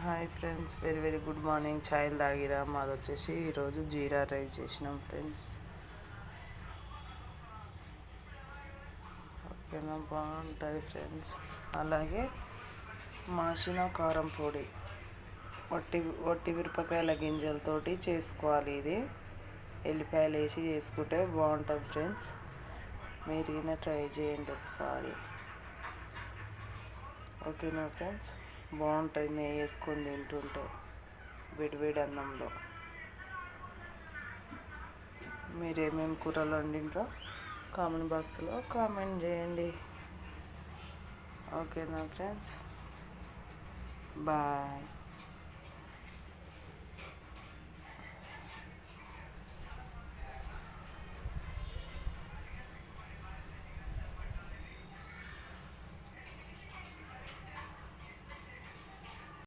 Hi friends, very very good morning. ఛాయ్ తాగిరా? మాది వచ్చేసి ఈరోజు జీరా రైస్ చేసినాం ఫ్రెండ్స్. ఓకేనా, బాగుంటుంది ఫ్రెండ్స్. అలాగే మాసిన కారం పొడి, వట్టి మిరపకాయల గింజలతోటి చేసుకోవాలి. ఇది ఎల్లిపాయలు వేసి చేసుకుంటే బాగుంటుంది ఫ్రెండ్స్. మీరు కింద ట్రై చేయండి ఒకసారి. ఓకేనా ఫ్రెండ్స్, బాగుంటుంది. నెయ్యి వేసుకొని తింటుంటే వేడి అన్నంలో. మీరు ఏమేమి కూరలు వండిండ్రో కామెంట్ బాక్స్లో కామెంట్ చేయండి. ఓకేనా ఫ్రెండ్స్, బాయ్.